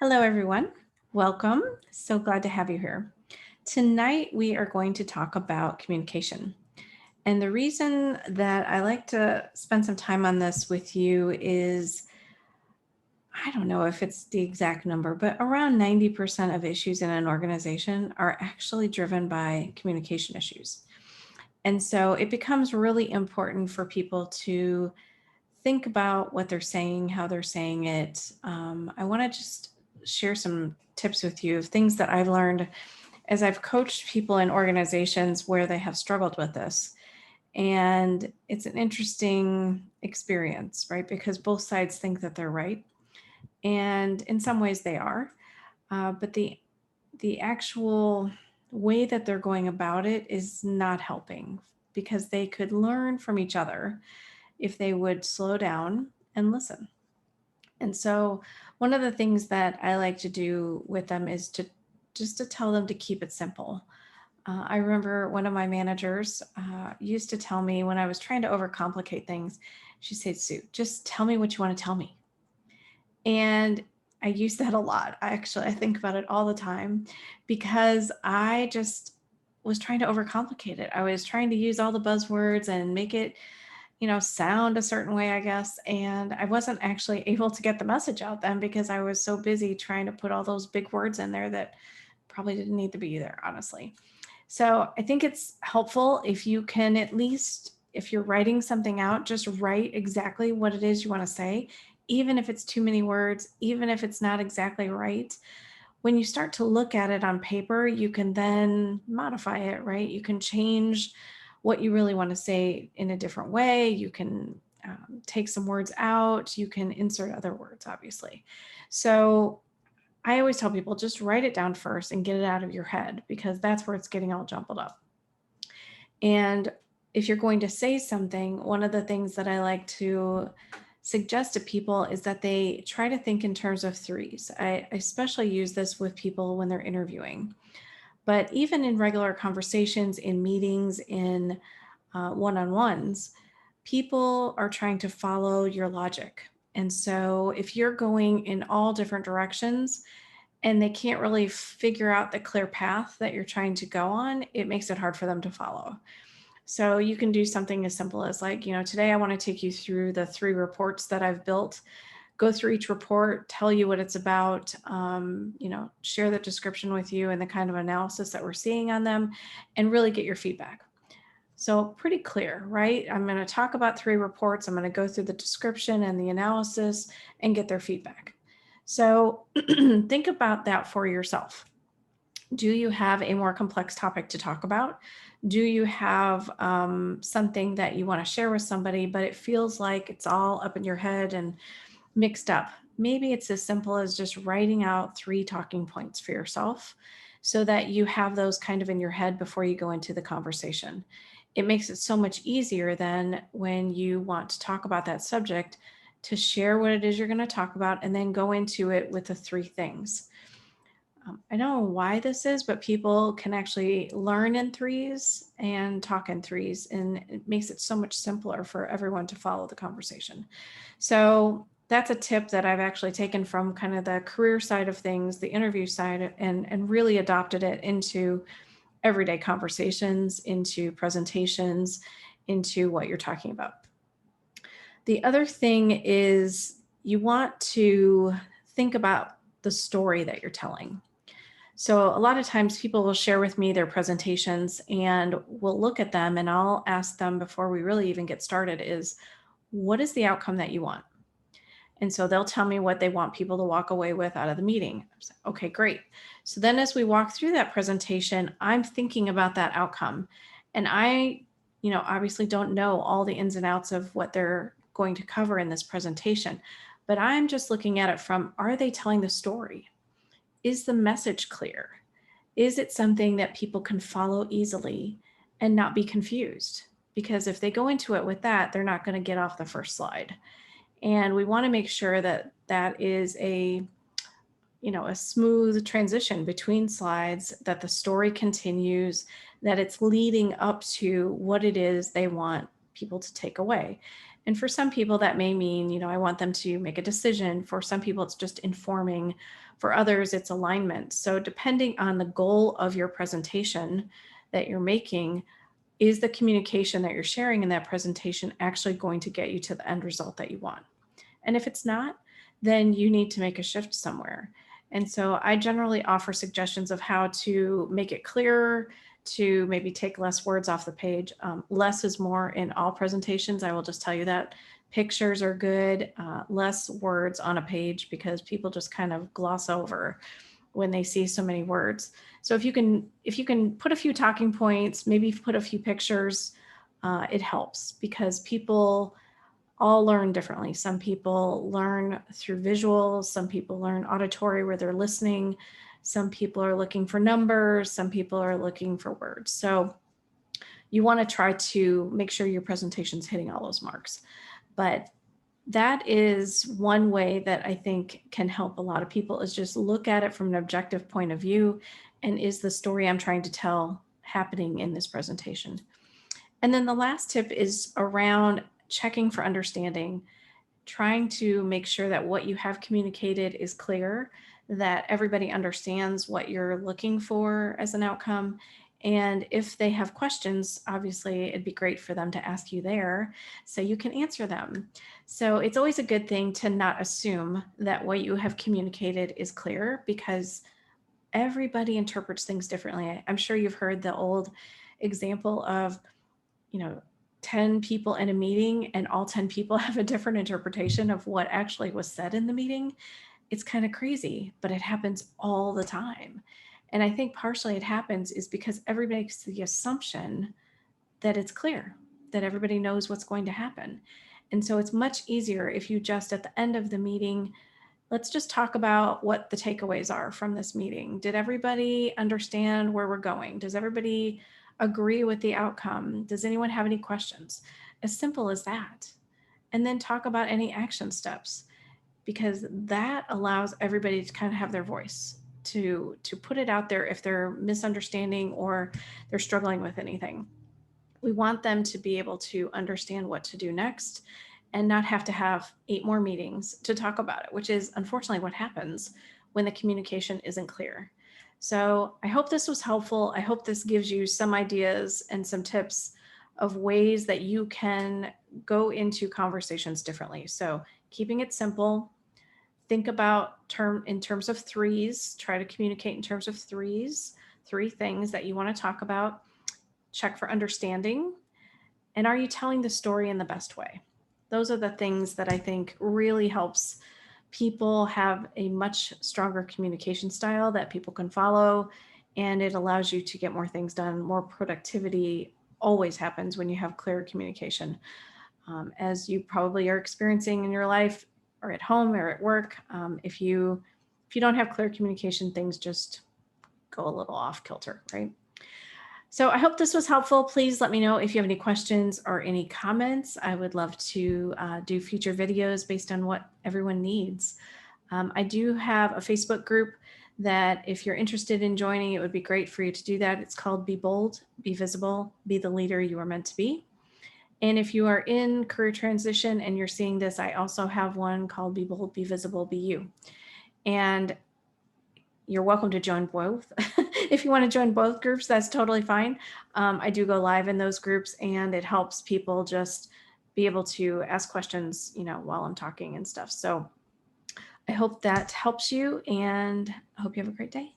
Hello, everyone. Welcome. So glad to have you here. Tonight, we are going to talk about communication. And the reason that I like to spend some time on this with you is I don't know if it's the exact number, but around 90% of issues in an organization are actually driven by communication issues. And so it becomes really important for people to think about what they're saying, how they're saying it. I want to just share some tips with you of things that I've learned as I've coached people in organizations where they have struggled with this. And it's an interesting experience, right? Because both sides think that they're right. And in some ways they are. But the actual way that they're going about it is not helping because they could learn from each other if they would slow down and listen. And so one of the things that I like to do with them is to just to tell them to keep it simple. I remember one of my managers used to tell me when I was trying to overcomplicate things, she said, Sue, just tell me what you want to tell me. And I use that a lot. I think about it all the time because I just was trying to overcomplicate it. I was trying to use all the buzzwords and make it sound a certain way, I guess. And I wasn't actually able to get the message out then because I was so busy trying to put all those big words in there that probably didn't need to be there, honestly. So I think it's helpful if you can at least, if you're writing something out, just write exactly what it is you want to say, even if it's too many words, even if it's not exactly right. When you start to look at it on paper, you can then modify it, right? You can change what you really want to say in a different way. You can take some words out. You can insert other words, obviously. So I always tell people just write it down first and get it out of your head because that's where it's getting all jumbled up. And if you're going to say something, one of the things that I like to suggest to people is that they try to think in terms of threes. I especially use this with people when they're interviewing, but even in regular conversations, in meetings, in one on ones, people are trying to follow your logic. And so if you're going in all different directions, and they can't really figure out the clear path that you're trying to go on, it makes it hard for them to follow. So you can do something as simple as like, today I want to take you through the 3 reports that I've built, go through each report, tell you what it's about, share the description with you and the kind of analysis that we're seeing on them, and really get your feedback. So pretty clear, right? I'm going to talk about 3 reports. I'm going to go through the description and the analysis and get their feedback. So think about that for yourself. Do you have a more complex topic to talk about? Do you have something that you want to share with somebody, but it feels like it's all up in your head and mixed up? Maybe it's as simple as just writing out 3 talking points for yourself so that you have those kind of in your head before you go into the conversation. It makes it so much easier than when you want to talk about that subject to share what it is you're going to talk about and then go into it with the 3 things. I don't know why this is, but people can actually learn in threes and talk in threes, and it makes it so much simpler for everyone to follow the conversation. So that's a tip that I've actually taken from kind of the career side of things, the interview side, and really adopted it into everyday conversations, into presentations, into what you're talking about. The other thing is you want to think about the story that you're telling. So a lot of times people will share with me their presentations and we'll look at them and I'll ask them before we really even get started is what is the outcome that you want? And so they'll tell me what they want people to walk away with out of the meeting. Okay, great. So then as we walk through that presentation, I'm thinking about that outcome. And I, obviously don't know all the ins and outs of what they're going to cover in this presentation, but I'm just looking at it from, are they telling the story? Is the message clear? Is it something that people can follow easily and not be confused? Because if they go into it with that, they're not going to get off the first slide. And we want to make sure that that is a smooth transition between slides, that the story continues, that it's leading up to what it is they want people to take away. And for some people, that may mean, I want them to make a decision. For some people, it's just informing. For others, it's alignment. So, depending on the goal of your presentation that you're making, is the communication that you're sharing in that presentation actually going to get you to the end result that you want? And if it's not, then you need to make a shift somewhere. And so I generally offer suggestions of how to make it clearer, to maybe take less words off the page. Less is more in all presentations. I will just tell you that. Pictures are good, less words on a page, because people just kind of gloss over when they see so many words. So if you can put a few talking points, maybe put a few pictures, it helps, because people all learn differently. Some people learn through visuals, some people learn auditory where they're listening, some people are looking for numbers, some people are looking for words. So you want to try to make sure your presentation's hitting all those marks. But that is one way that I think can help a lot of people, is just look at it from an objective point of view. And is the story I'm trying to tell happening in this presentation? And then the last tip is around checking for understanding, trying to make sure that what you have communicated is clear, that everybody understands what you're looking for as an outcome. And if they have questions, obviously it'd be great for them to ask you there so you can answer them. So it's always a good thing to not assume that what you have communicated is clear, because everybody interprets things differently. I'm sure you've heard the old example of, you know, 10 people in a meeting and all 10 people have a different interpretation of what actually was said in the meeting. It's kind of crazy, but it happens all the time. And I think partially it happens is because everybody makes the assumption that it's clear, that everybody knows what's going to happen. And so it's much easier if you just at the end of the meeting, let's just talk about what the takeaways are from this meeting. Did everybody understand where we're going? Does everybody agree with the outcome? Does anyone have any questions? As simple as that. And then talk about any action steps, because that allows everybody to kind of have their voice, to put it out there if they're misunderstanding or they're struggling with anything. We want them to be able to understand what to do next and not have to have 8 more meetings to talk about it, which is unfortunately what happens when the communication isn't clear. So I hope this was helpful. I hope this gives you some ideas and some tips of ways that you can go into conversations differently. So keeping it simple, think about in terms of threes, try to communicate in terms of threes, 3 things that you want to talk about. Check for understanding. And are you telling the story in the best way? Those are the things that I think really helps people have a much stronger communication style that people can follow. And it allows you to get more things done. More productivity always happens when you have clear communication. As you probably are experiencing in your life or at home or at work, if you don't have clear communication, things just go a little off kilter, right? So I hope this was helpful. Please let me know if you have any questions or any comments. I would love to do future videos based on what everyone needs. I do have a Facebook group that if you're interested in joining, it would be great for you to do that. It's called Be Bold, Be Visible, Be the Leader You Are Meant to Be. And if you are in career transition and you're seeing this, I also have one called Be Bold, Be Visible, Be You. And you're welcome to join both. If you want to join both groups, that's totally fine. I do go live in those groups, and it helps people just be able to ask questions, while I'm talking and stuff. So I hope that helps you, and I hope you have a great day.